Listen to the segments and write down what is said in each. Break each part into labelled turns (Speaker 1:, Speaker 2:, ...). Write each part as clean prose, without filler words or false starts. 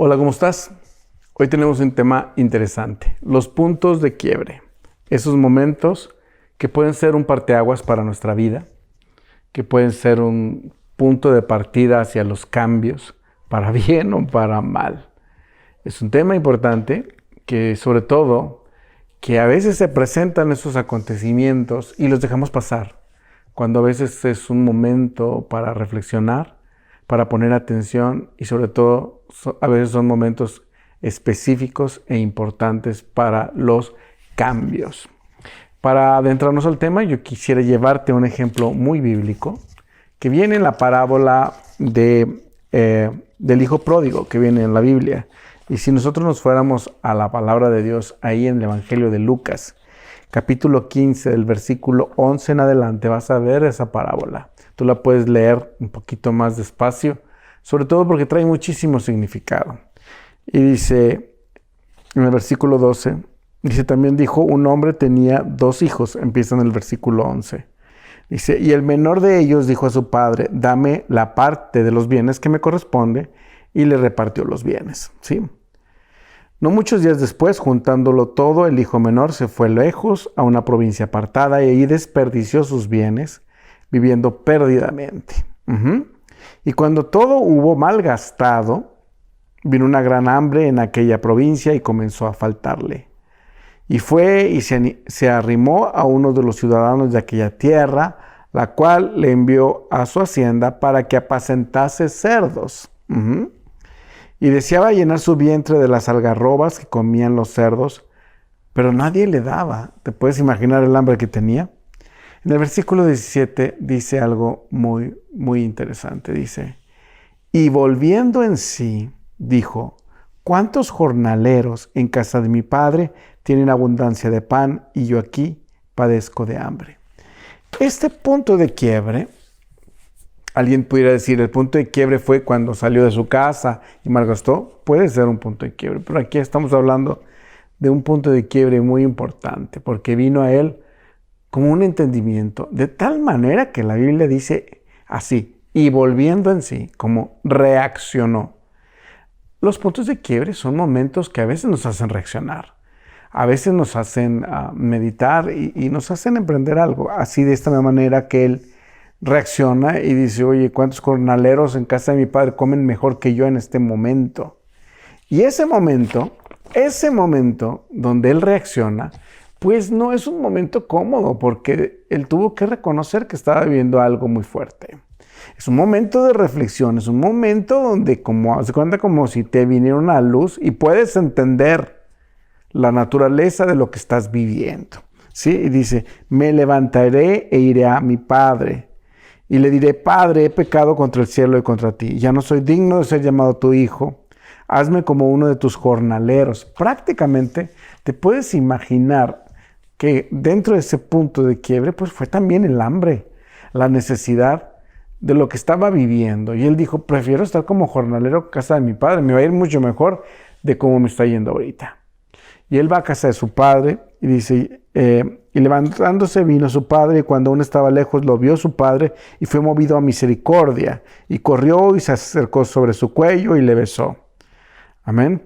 Speaker 1: Hola, ¿cómo estás? Hoy tenemos un tema interesante, los puntos de quiebre. Esos momentos que pueden ser un parteaguas para nuestra vida, que pueden ser un punto de partida hacia los cambios, para bien o para mal. Es un tema importante que sobre todo, que a veces se presentan esos acontecimientos y los dejamos pasar, cuando a veces es un momento para reflexionar, para poner atención y sobre todo a veces son momentos específicos e importantes para los cambios. Para adentrarnos al tema, yo quisiera llevarte un ejemplo muy bíblico que viene en la parábola del hijo pródigo que viene en la Biblia. Y si nosotros nos fuéramos a la palabra de Dios ahí en el Evangelio de Lucas, capítulo 15, del versículo 11 en adelante, vas a ver esa parábola. Tú la puedes leer un poquito más despacio, sobre todo porque trae muchísimo significado. Y dice, en el versículo 12, dice, también dijo, un hombre tenía 2 hijos, empieza en el versículo 11. Dice, y el menor de ellos dijo a su padre, dame la parte de los bienes que me corresponde, y le repartió los bienes, ¿sí? No muchos días después, juntándolo todo, el hijo menor se fue lejos a una provincia apartada y ahí desperdició sus bienes, viviendo perdidamente. Y cuando todo hubo malgastado, vino una gran hambre en aquella provincia y comenzó a faltarle. Y fue y se arrimó a uno de los ciudadanos de aquella tierra, la cual le envió a su hacienda para que apacentase cerdos. Y deseaba llenar su vientre de las algarrobas que comían los cerdos, pero nadie le daba. ¿Te puedes imaginar el hambre que tenía? En el versículo 17 dice algo muy, muy interesante. Dice, y volviendo en sí, dijo, ¿cuántos jornaleros en casa de mi padre tienen abundancia de pan y yo aquí padezco de hambre? Este punto de quiebre, alguien pudiera decir, el punto de quiebre fue cuando salió de su casa y malgastó. Puede ser un punto de quiebre, pero aquí estamos hablando de un punto de quiebre muy importante, porque vino a él como un entendimiento, de tal manera que la Biblia dice así, y volviendo en sí, como reaccionó. Los puntos de quiebre son momentos que a veces nos hacen reaccionar, a veces nos hacen meditar y nos hacen emprender algo, así de esta manera que él reacciona y dice, oye, ¿cuántos jornaleros en casa de mi padre comen mejor que yo en este momento? Y ese momento donde él reacciona, pues no es un momento cómodo, porque él tuvo que reconocer que estaba viviendo algo muy fuerte. Es un momento de reflexión, es un momento donde se cuenta como si te viniera una luz y puedes entender la naturaleza de lo que estás viviendo, ¿sí? Y dice, me levantaré e iré a mi padre y le diré, Padre, he pecado contra el cielo y contra ti. Ya no soy digno de ser llamado tu hijo. Hazme como uno de tus jornaleros. Prácticamente te puedes imaginar que dentro de ese punto de quiebre, pues fue también el hambre, la necesidad de lo que estaba viviendo. Y él dijo, prefiero estar como jornalero en casa de mi padre. Me va a ir mucho mejor de cómo me está yendo ahorita. Y él va a casa de su padre y dice, y levantándose vino su padre, y cuando aún estaba lejos lo vio su padre y fue movido a misericordia y corrió y se acercó sobre su cuello y le besó. Amén.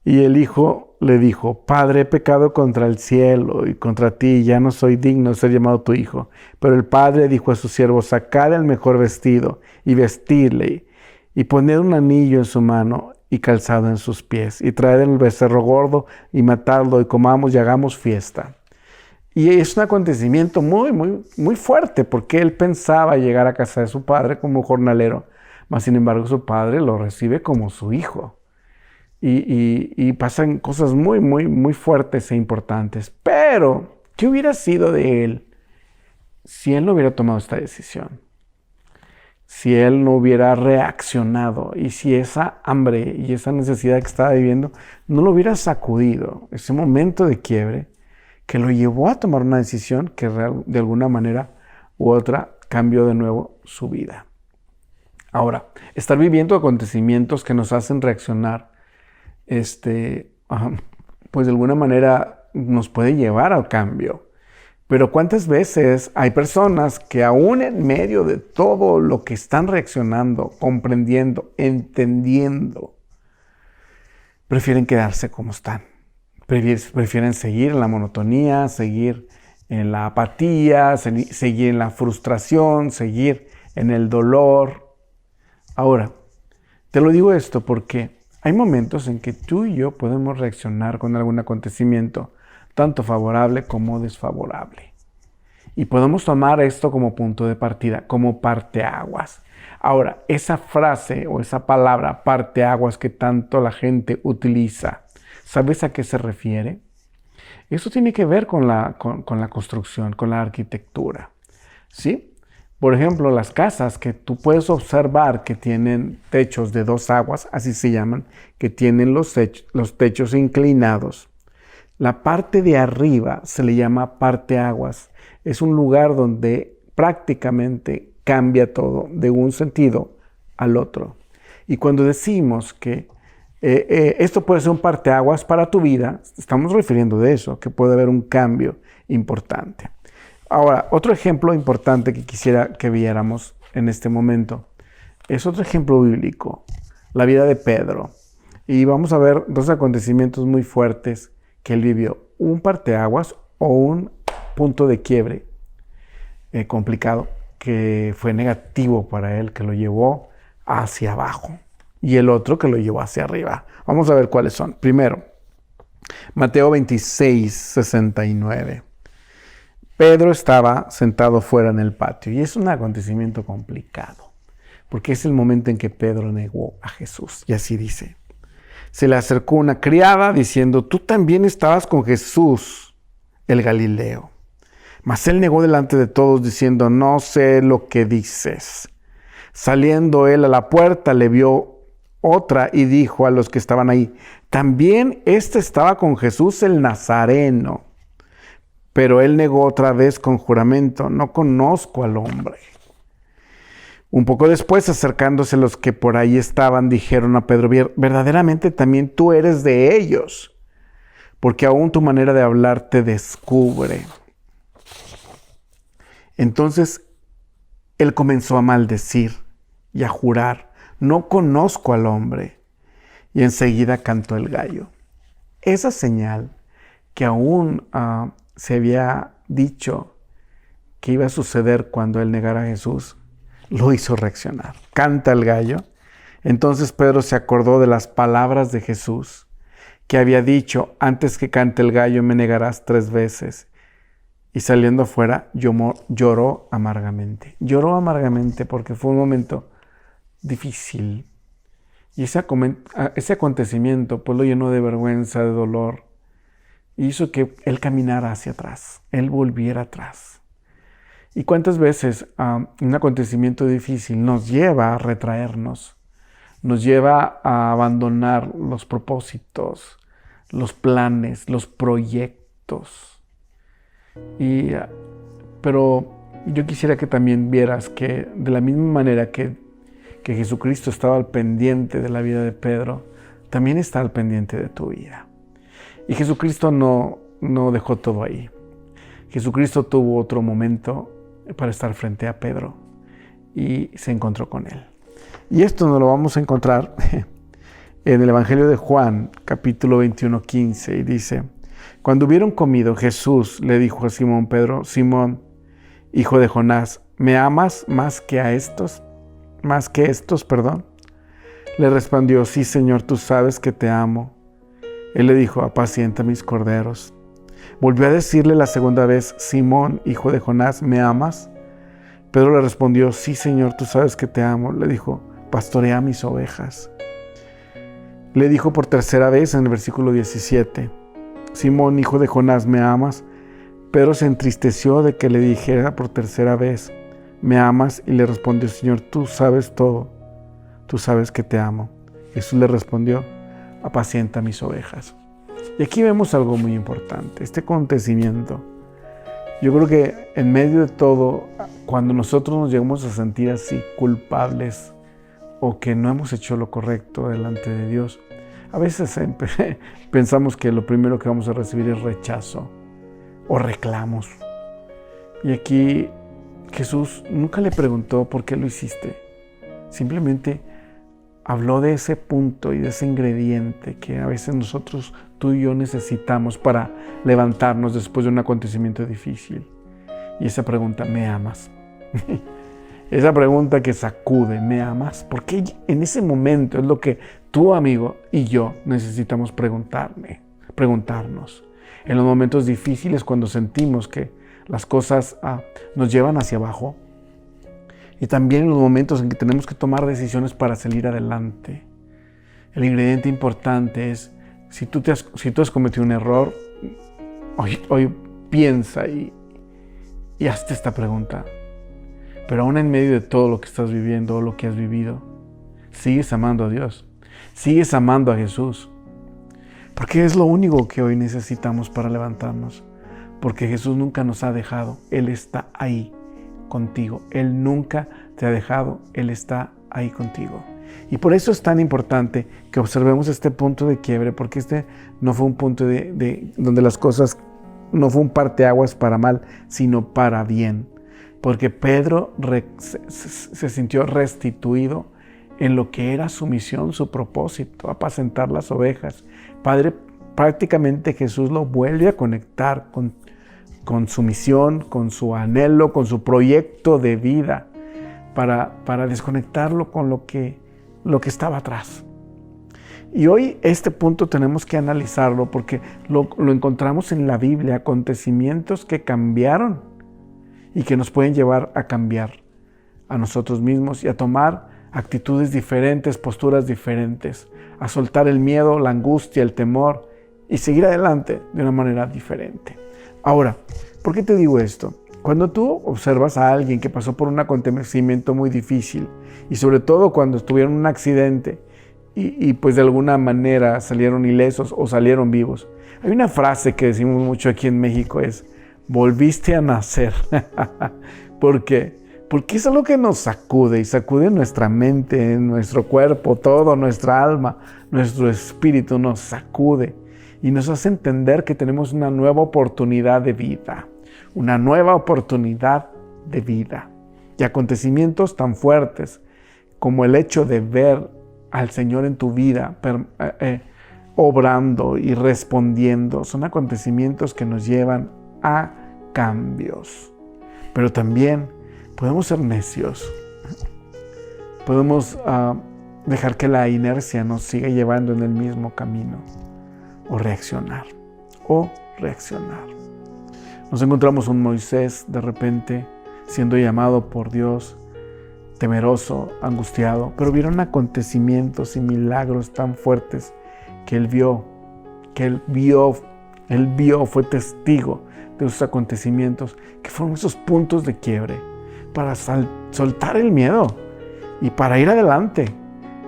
Speaker 1: Y el hijo le dijo, Padre, he pecado contra el cielo y contra ti, ya no soy digno de ser llamado tu hijo. Pero el padre dijo a su siervo, sacad el mejor vestido y vestirle y poned un anillo en su mano y calzado en sus pies, y traed el becerro gordo y matadlo y comamos y hagamos fiesta. Y es un acontecimiento muy, muy, muy fuerte, porque él pensaba llegar a casa de su padre como jornalero, mas sin embargo su padre lo recibe como su hijo. Y pasan cosas muy, muy, muy fuertes e importantes. Pero, ¿qué hubiera sido de él si él no hubiera tomado esta decisión? Si él no hubiera reaccionado y si esa hambre y esa necesidad que estaba viviendo no lo hubiera sacudido, ese momento de quiebre que lo llevó a tomar una decisión que de alguna manera u otra cambió de nuevo su vida. Ahora, estar viviendo acontecimientos que nos hacen reaccionar, pues de alguna manera nos puede llevar al cambio. Pero ¿cuántas veces hay personas que aún en medio de todo lo que están reaccionando, comprendiendo, entendiendo, prefieren quedarse como están? Prefieren seguir en la monotonía, seguir en la apatía, seguir en la frustración, seguir en el dolor. Ahora, te lo digo esto porque hay momentos en que tú y yo podemos reaccionar con algún acontecimiento, tanto favorable como desfavorable. Y podemos tomar esto como punto de partida, como parteaguas. Ahora, esa frase o esa palabra parteaguas que tanto la gente utiliza, ¿sabes a qué se refiere? Eso tiene que ver con la construcción, con la arquitectura, ¿sí? Por ejemplo, las casas que tú puedes observar que tienen techos de dos aguas, así se llaman, que tienen los techos inclinados. La parte de arriba se le llama parteaguas. Es un lugar donde prácticamente cambia todo de un sentido al otro. Y cuando decimos que esto puede ser un parteaguas para tu vida, estamos refiriendo de eso, que puede haber un cambio importante. Ahora, otro ejemplo importante que quisiera que viéramos en este momento es otro ejemplo bíblico, la vida de Pedro. Y vamos a ver dos acontecimientos muy fuertes que él vivió, un parteaguas o un punto de quiebre complicado que fue negativo para él, que lo llevó hacia abajo, y el otro que lo llevó hacia arriba. Vamos a ver cuáles son. Primero, Mateo 26, 69. Pedro estaba sentado fuera en el patio, y es un acontecimiento complicado, porque es el momento en que Pedro negó a Jesús, y así dice. Se le acercó una criada diciendo, tú también estabas con Jesús, el Galileo. Mas él negó delante de todos diciendo, no sé lo que dices. Saliendo él a la puerta, le vio otra y dijo a los que estaban ahí, también estaba con Jesús el Nazareno. Pero él negó otra vez con juramento, no conozco al hombre. Un poco después, acercándose los que por ahí estaban, dijeron a Pedro, verdaderamente también tú eres de ellos, porque aún tu manera de hablar te descubre. Entonces, él comenzó a maldecir y a jurar, no conozco al hombre. Y enseguida cantó el gallo. Esa señal que aún se había dicho que iba a suceder cuando él negara a Jesús, lo hizo reaccionar. Canta el gallo. Entonces Pedro se acordó de las palabras de Jesús, que había dicho, antes que cante el gallo me negarás 3 veces. Y saliendo afuera, lloró amargamente. Lloró amargamente porque fue un momento difícil. Y ese acontecimiento pues lo llenó de vergüenza, de dolor. Y hizo que él caminara hacia atrás, él volviera atrás. ¿Y cuántas veces un acontecimiento difícil nos lleva a retraernos? Nos lleva a abandonar los propósitos, los planes, los proyectos. Pero yo quisiera que también vieras que de la misma manera que Jesucristo estaba al pendiente de la vida de Pedro, también está al pendiente de tu vida. Y Jesucristo no dejó todo ahí. Jesucristo tuvo otro momento para estar frente a Pedro y se encontró con él. Y esto nos lo vamos a encontrar en el Evangelio de Juan, capítulo 21, 15, y dice, cuando hubieron comido, Jesús le dijo a Simón Pedro, Simón, hijo de Jonás, ¿me amas más que estos? Le respondió, sí, Señor, tú sabes que te amo. Él le dijo, apacienta mis corderos. Volvió a decirle la segunda vez, Simón, hijo de Jonás, ¿me amas? Pedro le respondió, sí, Señor, tú sabes que te amo. Le dijo, pastorea mis ovejas. Le dijo por tercera vez en el versículo 17, Simón, hijo de Jonás, ¿me amas? Pedro se entristeció de que le dijera por tercera vez, ¿me amas? Y le respondió, Señor, tú sabes todo, tú sabes que te amo. Jesús le respondió, apacienta mis ovejas. Y aquí vemos algo muy importante, este acontecimiento. Yo creo que en medio de todo, cuando nosotros nos llegamos a sentir así culpables o que no hemos hecho lo correcto delante de Dios, a veces pensamos que lo primero que vamos a recibir es rechazo o reclamos. Y aquí Jesús nunca le preguntó por qué lo hiciste. Simplemente habló de ese punto y de ese ingrediente que a veces nosotros, tú y yo, necesitamos para levantarnos después de un acontecimiento difícil. Y esa pregunta, ¿me amas? Esa pregunta que sacude, ¿me amas? Porque en ese momento es lo que tú, amigo, y yo necesitamos preguntarnos. En los momentos difíciles, cuando sentimos que las cosas nos llevan hacia abajo, y también en los momentos en que tenemos que tomar decisiones para salir adelante. El ingrediente importante es, si tú has cometido un error, hoy piensa y hazte esta pregunta. Pero aún en medio de todo lo que estás viviendo o lo que has vivido, sigues amando a Dios, sigues amando a Jesús. Porque es lo único que hoy necesitamos para levantarnos. Porque Jesús nunca nos ha dejado, Él está ahí contigo. Él nunca te ha dejado, Él está ahí contigo. Y por eso es tan importante que observemos este punto de quiebre, porque este no fue un punto donde las cosas, no fue un parteaguas para mal, sino para bien. Porque Pedro se sintió restituido en lo que era su misión, su propósito, apacentar las ovejas. Prácticamente Jesús lo vuelve a conectar con su misión, con su anhelo, con su proyecto de vida, para desconectarlo con lo que estaba atrás. Y hoy este punto tenemos que analizarlo porque lo encontramos en la Biblia, acontecimientos que cambiaron y que nos pueden llevar a cambiar a nosotros mismos y a tomar actitudes diferentes, posturas diferentes, a soltar el miedo, la angustia, el temor y seguir adelante de una manera diferente. Ahora, ¿por qué te digo esto? Cuando tú observas a alguien que pasó por un acontecimiento muy difícil y sobre todo cuando estuvieron en un accidente y pues de alguna manera salieron ilesos o salieron vivos, hay una frase que decimos mucho aquí en México, es volviste a nacer. ¿Por qué? Porque es algo que nos sacude y sacude nuestra mente, nuestro cuerpo, todo, nuestra alma, nuestro espíritu nos sacude y nos hace entender que tenemos una nueva oportunidad de vida, una nueva oportunidad de vida. Y acontecimientos tan fuertes como el hecho de ver al Señor en tu vida obrando y respondiendo, son acontecimientos que nos llevan a cambios. Pero también podemos ser necios, podemos dejar que la inercia nos siga llevando en el mismo camino o reaccionar. Nos encontramos un Moisés de repente siendo llamado por Dios, temeroso, angustiado, pero vieron acontecimientos y milagros tan fuertes que él vio, fue testigo de esos acontecimientos, que fueron esos puntos de quiebre para soltar el miedo y para ir adelante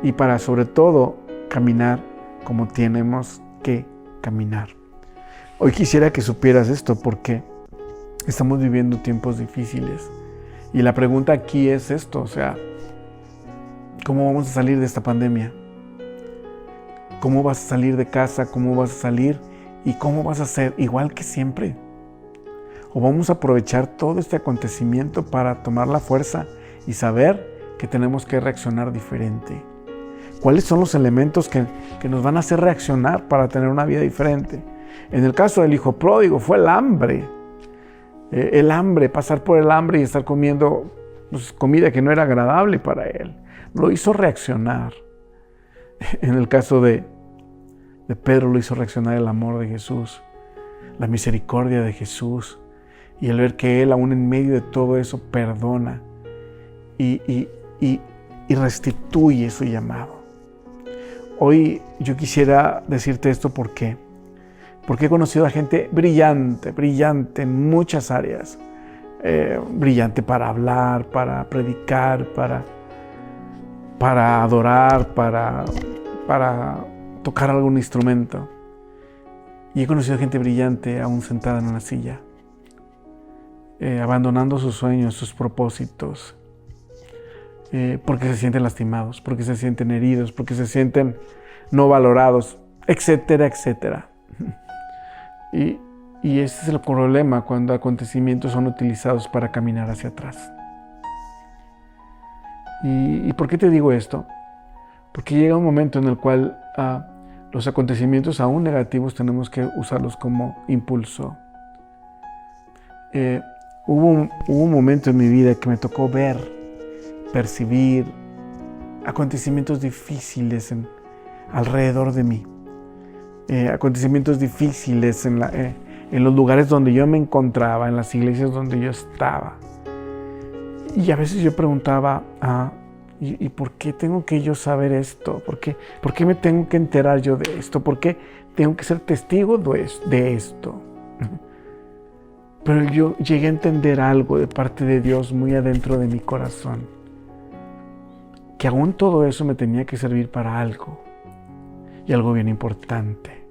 Speaker 1: y para sobre todo caminar como tenemos que caminar. Hoy quisiera que supieras esto porque estamos viviendo tiempos difíciles y la pregunta aquí es esto, o sea, ¿cómo vamos a salir de esta pandemia? ¿Cómo vas a salir de casa? ¿Cómo vas a salir? ¿Y cómo vas a ser igual que siempre? ¿O vamos a aprovechar todo este acontecimiento para tomar la fuerza y saber que tenemos que reaccionar diferente? ¿Cuáles son los elementos que nos van a hacer reaccionar para tener una vida diferente? En el caso del hijo pródigo fue el hambre. Pasar por el hambre y estar comiendo comida que no era agradable para él. Lo hizo reaccionar. En el caso de Pedro lo hizo reaccionar el amor de Jesús, la misericordia de Jesús y el ver que Él aún en medio de todo eso perdona y restituye su llamado. Hoy yo quisiera decirte esto porque he conocido a gente brillante en muchas áreas, brillante para hablar, para predicar, para adorar, para tocar algún instrumento. Y he conocido gente brillante aún sentada en una silla, abandonando sus sueños, sus propósitos, porque se sienten lastimados, porque se sienten heridos, porque se sienten no valorados, etcétera, etcétera. Y Y ese es el problema cuando acontecimientos son utilizados para caminar hacia atrás. ¿Y por qué te digo esto? Porque llega un momento en el cual los acontecimientos aún negativos tenemos que usarlos como impulso. Hubo un momento en mi vida que me tocó ver, percibir acontecimientos difíciles alrededor de mí. Acontecimientos difíciles en los lugares donde yo me encontraba, en las iglesias donde yo estaba. Y a veces yo preguntaba, ¿y por qué tengo que yo saber esto? ¿Por qué me tengo que enterar yo de esto? ¿Por qué tengo que ser testigo de esto? Pero yo llegué a entender algo de parte de Dios muy adentro de mi corazón, que aún todo eso me tenía que servir para algo, y algo bien importante.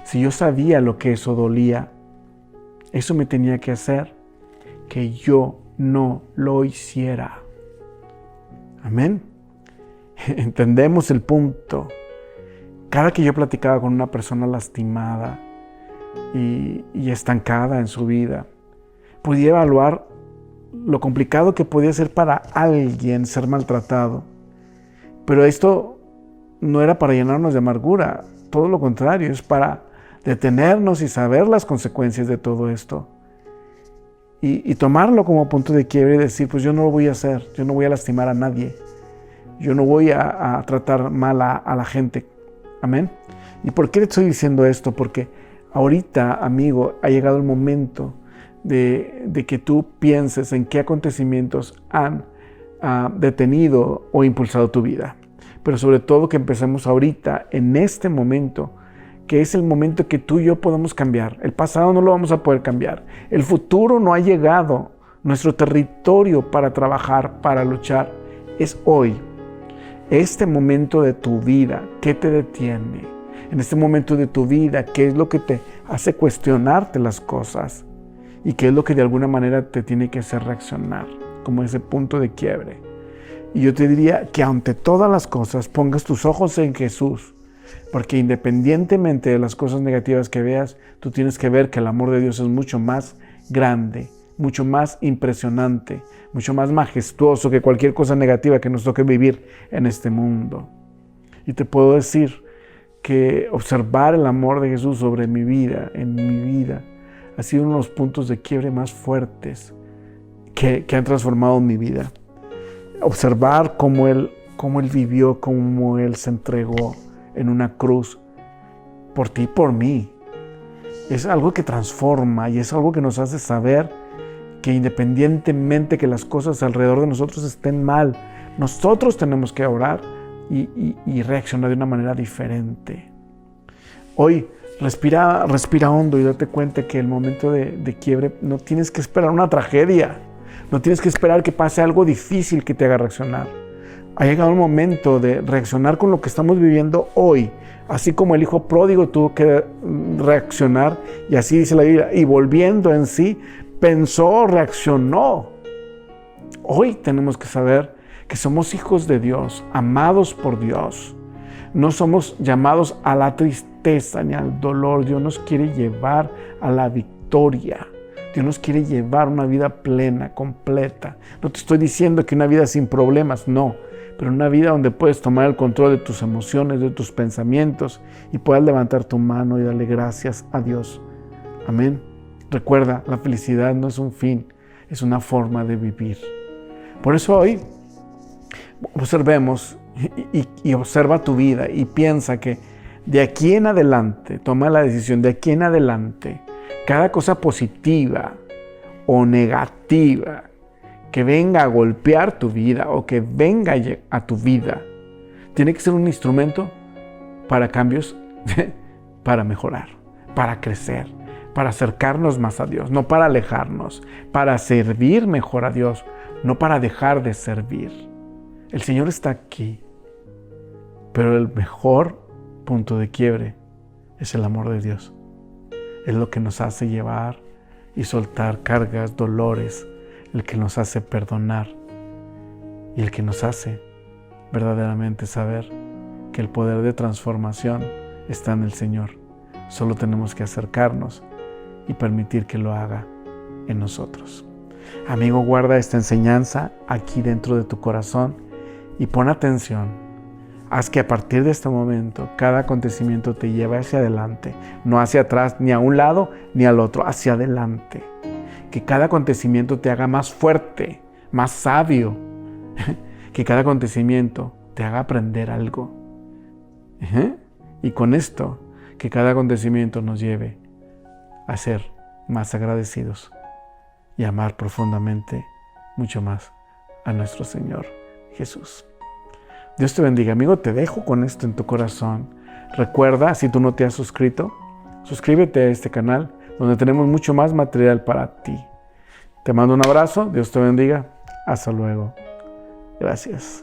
Speaker 1: Si yo sabía lo que eso dolía, eso me tenía que hacer que yo no lo hiciera. Amén. Entendemos el punto. Cada que yo platicaba con una persona lastimada y estancada en su vida, podía evaluar lo complicado que podía ser para alguien ser maltratado. Pero esto no era para llenarnos de amargura, todo lo contrario, es para detenernos y saber las consecuencias de todo esto. Y tomarlo como punto de quiebre y decir, pues yo no lo voy a hacer, yo no voy a lastimar a nadie, yo no voy a tratar mal a la gente. Amén. ¿Y por qué le estoy diciendo esto? Porque ahorita, amigo, ha llegado el momento de que tú pienses en qué acontecimientos han detenido o impulsado tu vida. Pero sobre todo que empecemos ahorita, en este momento, que es el momento que tú y yo podemos cambiar. El pasado no lo vamos a poder cambiar. El futuro no ha llegado. Nuestro territorio para trabajar, para luchar, es hoy. Este momento de tu vida, ¿qué te detiene? En este momento de tu vida, ¿qué es lo que te hace cuestionarte las cosas? ¿Y qué es lo que de alguna manera te tiene que hacer reaccionar? Como ese punto de quiebre. Y yo te diría que ante todas las cosas pongas tus ojos en Jesús. Porque independientemente de las cosas negativas que veas, tú tienes que ver que el amor de Dios es mucho más grande, mucho más impresionante, mucho más majestuoso que cualquier cosa negativa que nos toque vivir en este mundo. Y te puedo decir que observar el amor de Jesús sobre mi vida, en mi vida, ha sido uno de los puntos de quiebre más fuertes que han transformado mi vida. Observar cómo Él vivió, cómo Él se entregó en una cruz por ti y por mí. Es algo que transforma y es algo que nos hace saber que independientemente que las cosas alrededor de nosotros estén mal, nosotros tenemos que orar y reaccionar de una manera diferente. Hoy respira hondo y date cuenta que el momento de quiebre no tienes que esperar una tragedia, no tienes que esperar que pase algo difícil que te haga reaccionar. Ha llegado el momento de reaccionar con lo que estamos viviendo hoy, así como el hijo pródigo tuvo que reaccionar, y así dice la Biblia, y volviendo en sí, pensó, reaccionó. Hoy tenemos que saber que somos hijos de Dios, amados por Dios. No somos llamados a la tristeza ni al dolor. Dios nos quiere llevar a la victoria. Dios nos quiere llevar una vida plena, completa. No te estoy diciendo que una vida sin problemas, no. Pero una vida donde puedes tomar el control de tus emociones, de tus pensamientos y puedas levantar tu mano y darle gracias a Dios. Amén. Recuerda, la felicidad no es un fin, es una forma de vivir. Por eso hoy observemos y observa tu vida y piensa que de aquí en adelante, toma la decisión, de aquí en adelante, cada cosa positiva o negativa que venga a golpear tu vida o que venga a tu vida, tiene que ser un instrumento para cambios, para mejorar, para crecer, para acercarnos más a Dios, no para alejarnos, para servir mejor a Dios, no para dejar de servir. El Señor está aquí, pero el mejor punto de quiebre es el amor de Dios. Es lo que nos hace llevar y soltar cargas, dolores, el que nos hace perdonar y el que nos hace verdaderamente saber que el poder de transformación está en el Señor. Solo tenemos que acercarnos y permitir que lo haga en nosotros. Amigo, guarda esta enseñanza aquí dentro de tu corazón y pon atención. Haz que a partir de este momento cada acontecimiento te lleve hacia adelante, no hacia atrás, ni a un lado ni al otro, hacia adelante. Que cada acontecimiento te haga más fuerte, más sabio. Que cada acontecimiento te haga aprender algo. Y con esto, que cada acontecimiento nos lleve a ser más agradecidos y amar profundamente mucho más a nuestro Señor Jesús. Dios te bendiga, amigo. Te dejo con esto en tu corazón. Recuerda, si tú no te has suscrito, suscríbete a este canal donde tenemos mucho más material para ti. Te mando un abrazo. Dios te bendiga. Hasta luego. Gracias.